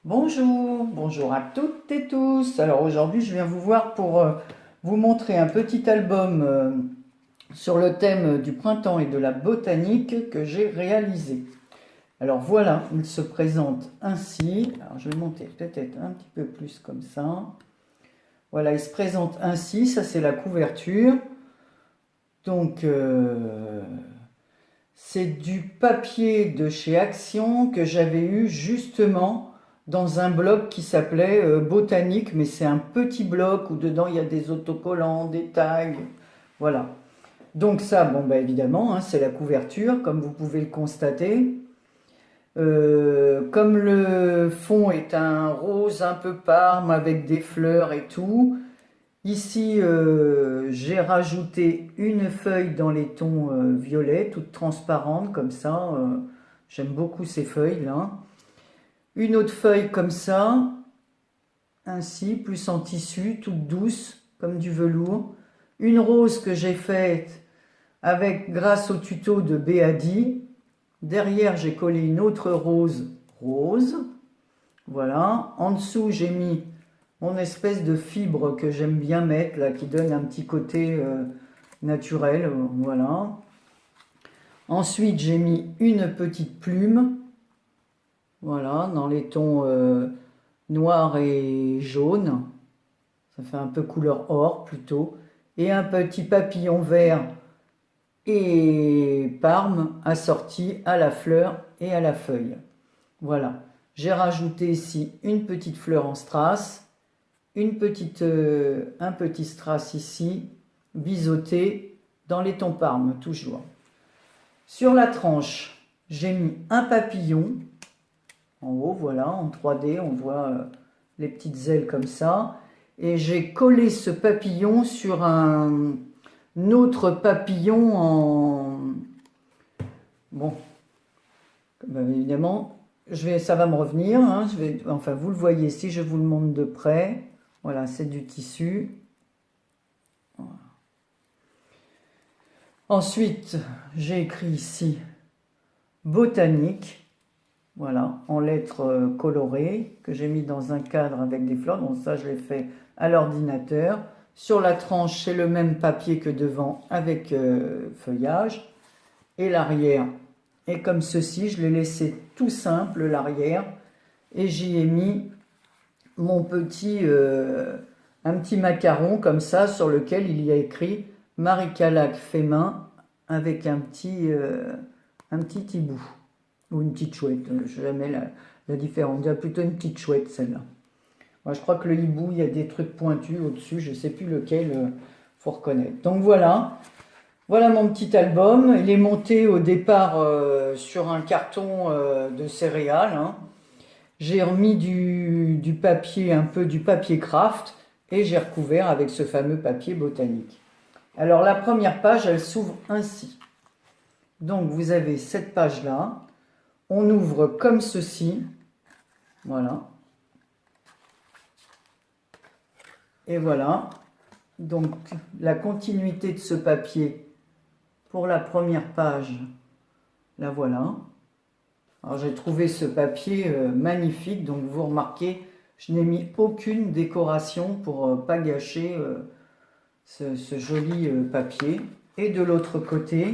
Bonjour, bonjour à toutes et tous. Alors aujourd'hui, je viens vous voir pour vous montrer un petit album sur le thème du printemps et de la botanique que j'ai réalisé. Alors voilà, il se présente ainsi. Alors je vais monter peut-être un petit peu plus comme ça. Voilà, il se présente ainsi. Ça, c'est la couverture. Donc, c'est du papier de chez Action que j'avais eu justement dans un bloc qui s'appelait Botanique, mais c'est un petit bloc où dedans il y a des autocollants, des tags, voilà. Donc ça, bon bah évidemment, hein, c'est la couverture, comme vous pouvez le constater. Comme le fond est un rose un peu parme avec des fleurs et tout, ici, j'ai rajouté une feuille dans les tons violets, toute transparente comme ça. J'aime beaucoup ces feuilles-là. Une autre feuille comme ça, ainsi, plus en tissu, toute douce, comme du velours. Une rose que j'ai faite avec, grâce au tuto de Béadi. Derrière, j'ai collé une autre rose rose. Voilà. En dessous, j'ai mis mon espèce de fibre que j'aime bien mettre, là, qui donne un petit côté naturel. Voilà. Ensuite, j'ai mis une petite plume. Voilà, dans les tons noir et jaune. Ça fait un peu couleur or plutôt. Et un petit papillon vert et parme assorti à la fleur et à la feuille. Voilà. J'ai rajouté ici une petite fleur en strass, un petit strass ici, biseauté dans les tons parme, toujours. Sur la tranche, j'ai mis un papillon. En haut, voilà, en 3D, on voit les petites ailes comme ça. Et j'ai collé ce papillon sur un autre papillon en... Bon, évidemment, ça va me revenir. Hein, enfin, vous le voyez si je vous le montre de près. Voilà, c'est du tissu. Voilà. Ensuite, j'ai écrit ici botanique. Voilà, en lettres colorées, que j'ai mis dans un cadre avec des fleurs. Donc ça, je l'ai fait à l'ordinateur. Sur la tranche, c'est le même papier que devant avec feuillage. Et l'arrière est comme ceci. Je l'ai laissé tout simple, l'arrière. Et j'y ai mis mon un petit macaron comme ça, sur lequel il y a écrit Marie Calac fait main avec un petit hibou. Ou une petite chouette, je ne sais jamais la différence. On dirait plutôt une petite chouette, celle-là. Moi, je crois que le hibou, il y a des trucs pointus au-dessus, je ne sais plus lequel, faut reconnaître. Donc voilà, voilà mon petit album. Il est monté au départ sur un carton de céréales. Hein. J'ai remis du papier, un peu du papier craft, et j'ai recouvert avec ce fameux papier botanique. Alors la première page, elle s'ouvre ainsi. Donc vous avez cette page-là. On ouvre comme ceci, voilà, et voilà, donc la continuité de ce papier pour la première page, la voilà. Alors j'ai trouvé ce papier magnifique, donc vous remarquez, je n'ai mis aucune décoration pour pas gâcher ce joli papier. Et de l'autre côté,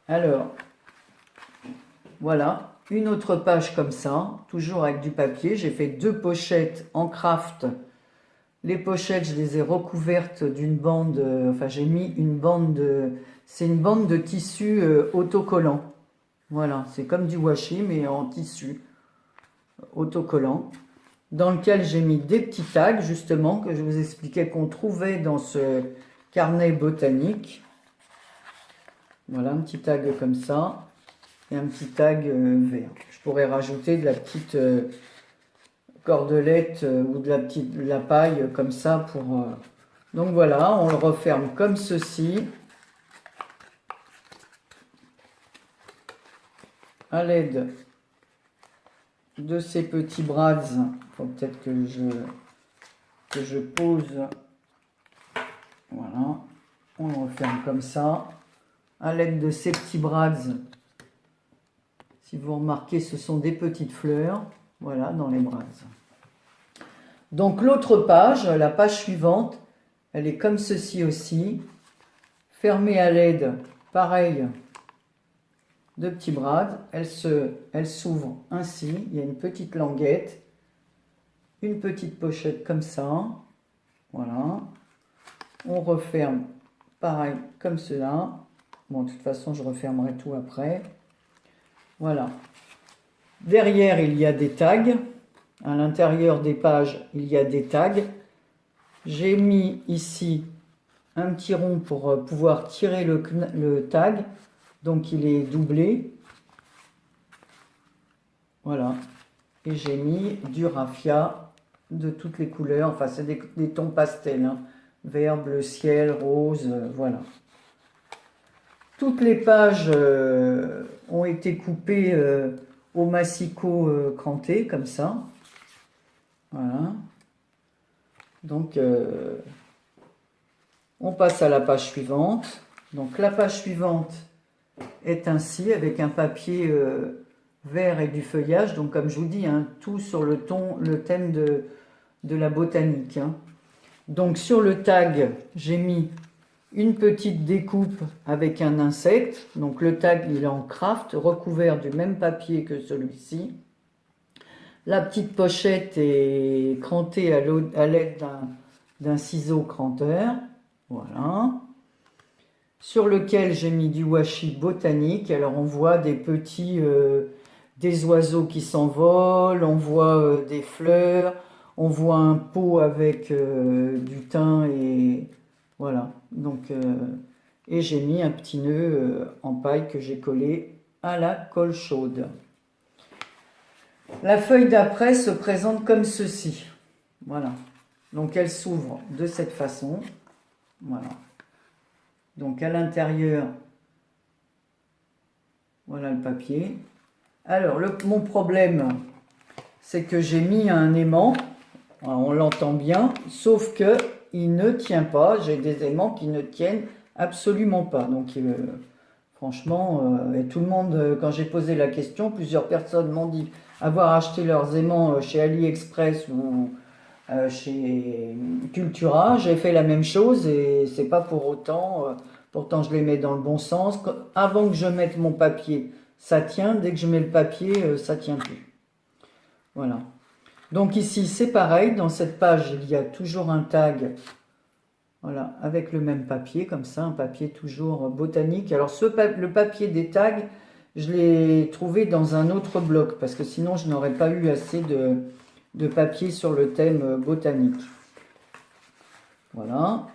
alors, voilà, une autre page comme ça, toujours avec du papier. J'ai fait deux pochettes en craft. Les pochettes, je les ai recouvertes d'une bande, enfin j'ai mis une bande de... C'est une bande de tissu autocollant. Voilà, c'est comme du washi, mais en tissu autocollant. Dans lequel j'ai mis des petits tags, justement, que je vous expliquais qu'on trouvait dans ce carnet botanique. Voilà, un petit tag comme ça. Et un petit tag vert. Je pourrais rajouter de la petite cordelette ou de la paille comme ça pour... Donc voilà, on le referme comme ceci. À l'aide de ces petits brads, il faut peut-être que je pose. Voilà, on le referme comme ça. À l'aide de ces petits brads, si vous remarquez, ce sont des petites fleurs. voilà, dans les braises. Donc l'autre page, la page suivante, elle est comme ceci aussi, fermée à l'aide, pareil, de petits brades. Elle s'ouvre ainsi, il y a une petite languette, une petite pochette comme ça, voilà. On referme, pareil, comme cela. Bon, de toute façon, je refermerai tout après. Voilà. Derrière, il y a des tags. À l'intérieur des pages, il y a des tags. J'ai mis ici un petit rond pour pouvoir tirer le tag. Donc, il est doublé. Voilà. Et j'ai mis du raffia de toutes les couleurs. Enfin, c'est des tons pastels, hein. Vert, bleu, ciel, rose, voilà. Toutes les pages ont été coupées au massicot cranté, comme ça. Voilà. Donc, on passe à la page suivante. Donc, la page suivante est ainsi, avec un papier vert et du feuillage. Donc, comme je vous dis, hein, tout sur le thème de la botanique, hein. Donc, sur le tag, j'ai mis une petite découpe avec un insecte. Donc, le tag, il est en craft, recouvert du même papier que celui-ci. La petite pochette est crantée à l'aide d'un ciseau cranteur. Voilà. Sur lequel j'ai mis du washi botanique. Alors, on voit des petits... des oiseaux qui s'envolent, on voit des fleurs, on voit un pot avec du thym et voilà. Donc, et j'ai mis un petit nœud en paille que j'ai collé à la colle chaude. La feuille d'après se présente comme ceci. Voilà. Donc elle s'ouvre de cette façon. Voilà. Donc à l'intérieur, voilà le papier. Alors, mon problème, c'est que j'ai mis un aimant. On l'entend bien, sauf que il ne tient pas. J'ai des aimants qui ne tiennent absolument pas. Donc, franchement, et tout le monde, quand j'ai posé la question, plusieurs personnes m'ont dit avoir acheté leurs aimants chez AliExpress ou chez Cultura. J'ai fait la même chose et c'est pas pour autant. Pourtant, je les mets dans le bon sens. Avant que je mette mon papier, ça tient. Dès que je mets le papier, ça tient plus. Voilà. Donc ici, c'est pareil. Dans cette page, il y a toujours un tag. Voilà, avec le même papier, comme ça, un papier toujours botanique. Alors, le papier des tags, je l'ai trouvé dans un autre bloc, parce que sinon, je n'aurais pas eu assez de papier sur le thème botanique. Voilà.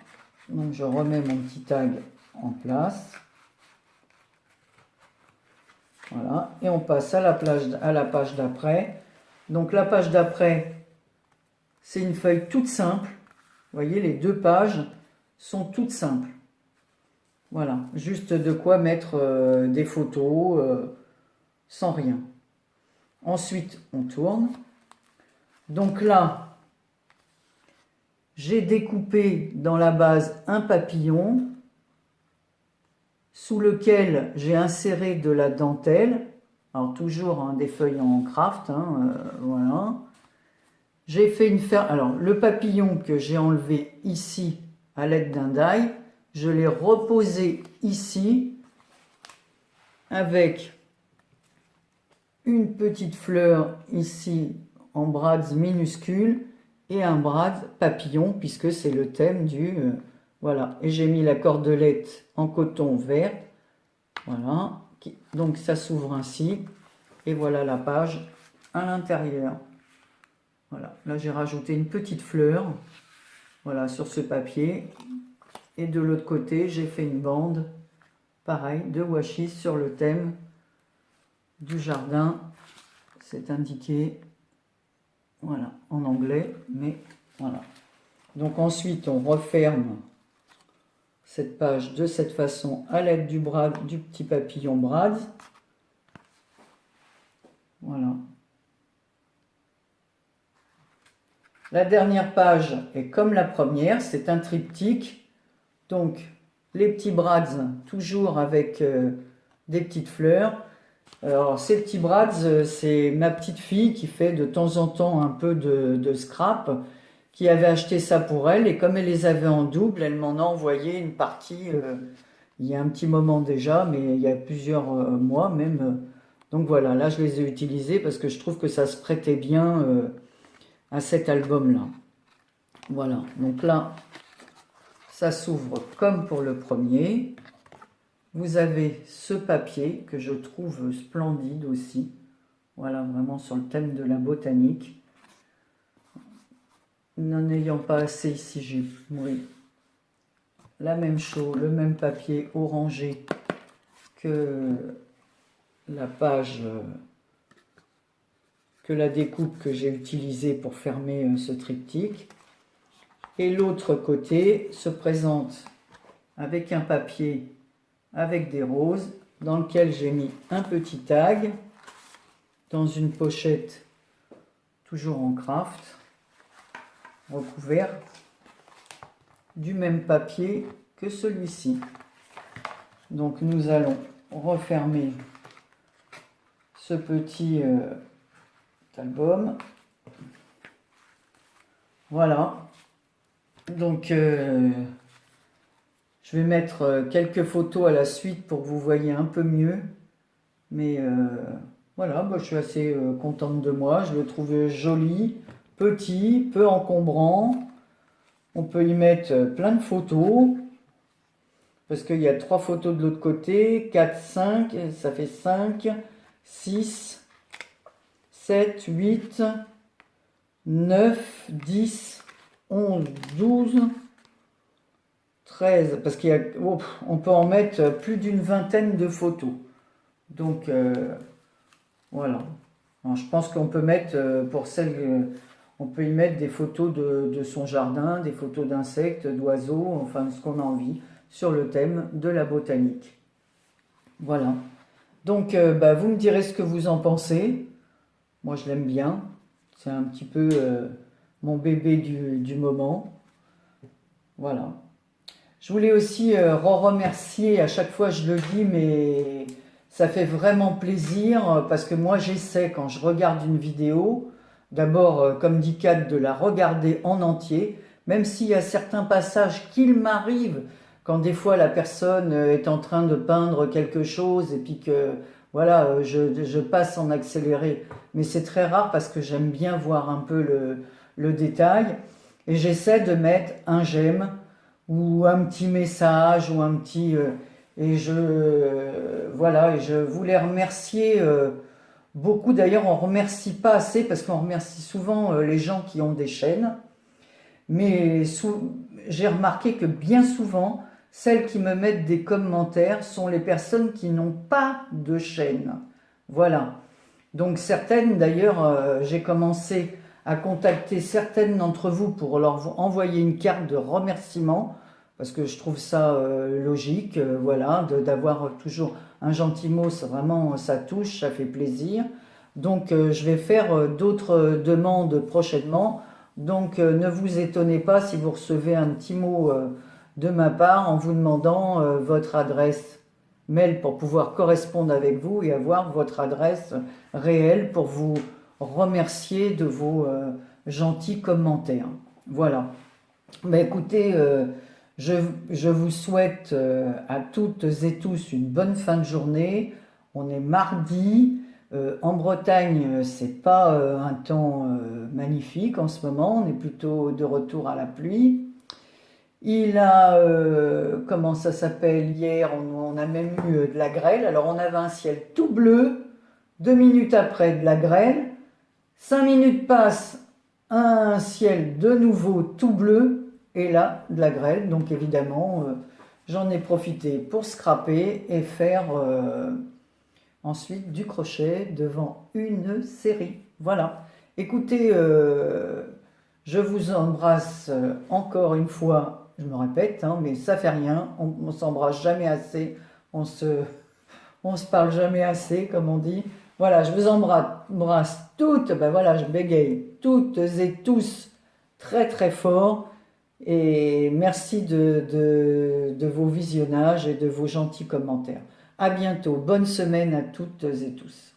Donc, je remets mon petit tag en place. Voilà. Et on passe à la page d'après. Donc, la page d'après, c'est une feuille toute simple. Vous voyez, les deux pages sont toutes simples. Voilà, juste de quoi mettre des photos sans rien. Ensuite, on tourne. Donc là, j'ai découpé dans la base un papillon sous lequel j'ai inséré de la dentelle. Alors toujours hein, des feuilles en craft, hein, voilà. J'ai fait une ferme. Alors le papillon que j'ai enlevé ici à l'aide d'un die, je l'ai reposé ici avec une petite fleur ici en brades minuscules et un brade papillon puisque c'est le thème du... voilà, et j'ai mis la cordelette en coton vert. Voilà, donc ça s'ouvre ainsi. Et voilà la page à l'intérieur. Voilà, là j'ai rajouté une petite fleur. Voilà, sur ce papier. Et de l'autre côté, j'ai fait une bande, pareil, de washi sur le thème du jardin. C'est indiqué, voilà, en anglais, mais voilà. Donc ensuite, on referme cette page de cette façon à l'aide du petit papillon brade. Voilà. La dernière page est comme la première, c'est un triptyque. Donc, les petits brads, toujours avec des petites fleurs. Alors, ces petits brads, c'est ma petite fille qui fait de temps en temps un peu de scrap, qui avait acheté ça pour elle, et comme elle les avait en double, elle m'en a envoyé une partie il y a un petit moment déjà, mais il y a plusieurs mois même. Donc voilà, là je les ai utilisés parce que je trouve que ça se prêtait bien à cet album-là. Voilà, donc là, ça s'ouvre comme pour le premier. Vous avez ce papier que je trouve splendide aussi. Voilà, vraiment sur le thème de la botanique. N'en ayant pas assez ici, j'ai la même chose, le même papier orangé que la page, que la découpe que j'ai utilisée pour fermer ce triptyque. Et l'autre côté se présente avec un papier avec des roses dans lequel j'ai mis un petit tag dans une pochette toujours en craft, recouvert du même papier que celui-ci. Donc nous allons refermer ce petit album. Voilà. Donc je vais mettre quelques photos à la suite pour que vous voyez un peu mieux. Mais voilà, bah, je suis assez contente de moi. Je le trouve joli, petit, peu encombrant. On peut y mettre plein de photos. Parce qu'il y a 3 photos de l'autre côté. 4, 5, ça fait 5, 6, 7, 8, 9, 10, 11, 12, 13. Parce qu'il y a, on peut en mettre plus d'une vingtaine de photos. Donc voilà. Alors, je pense qu'on peut mettre, pour celles, on peut y mettre des photos de son jardin, des photos d'insectes, d'oiseaux, enfin ce qu'on a envie, sur le thème de la botanique. Voilà. Donc bah, vous me direz ce que vous en pensez. Moi je l'aime bien. C'est un petit peu mon bébé du moment. Voilà. Je voulais aussi remercier, à chaque fois je le dis, mais ça fait vraiment plaisir parce que moi j'essaie quand je regarde une vidéo, d'abord comme dit Kat, de la regarder en entier, même s'il y a certains passages qu'il m'arrive quand des fois la personne est en train de peindre quelque chose et puis que voilà, je passe en accéléré. Mais c'est très rare parce que j'aime bien voir un peu le détail et j'essaie de mettre un j'aime ou un petit message ou un petit et voilà, et je voulais remercier beaucoup. D'ailleurs on remercie pas assez parce qu'on remercie souvent les gens qui ont des chaînes, mais j'ai remarqué que bien souvent celles qui me mettent des commentaires sont les personnes qui n'ont pas de chaîne. Voilà, donc certaines d'ailleurs j'ai commencé à contacter certaines d'entre vous pour leur envoyer une carte de remerciement, parce que je trouve ça logique, voilà, d'avoir toujours un gentil mot, vraiment, ça touche, ça fait plaisir. Donc je vais faire d'autres demandes prochainement, donc ne vous étonnez pas si vous recevez un petit mot de ma part en vous demandant votre adresse mail pour pouvoir correspondre avec vous et avoir votre adresse réelle pour vous remercier de vos gentils commentaires. Voilà. Mais écoutez, je vous souhaite à toutes et tous une bonne fin de journée. On est mardi. En Bretagne, c'est pas un temps magnifique en ce moment. On est plutôt de retour à la pluie. Il a, comment ça s'appelle, hier, on a même eu de la grêle. Alors on avait un ciel tout bleu. 2 minutes après, de la grêle. 5 minutes passent, un ciel de nouveau tout bleu, et là, de la grêle. Donc évidemment, j'en ai profité pour scraper et faire ensuite du crochet devant une série. Voilà. Écoutez, je vous embrasse encore une fois, je me répète, hein, mais ça fait rien, on s'embrasse jamais assez, on se parle jamais assez, comme on dit. Voilà, je vous embrasse toutes, ben voilà, je bégaye, toutes et tous très très fort. Et merci de vos visionnages et de vos gentils commentaires. À bientôt. Bonne semaine à toutes et tous.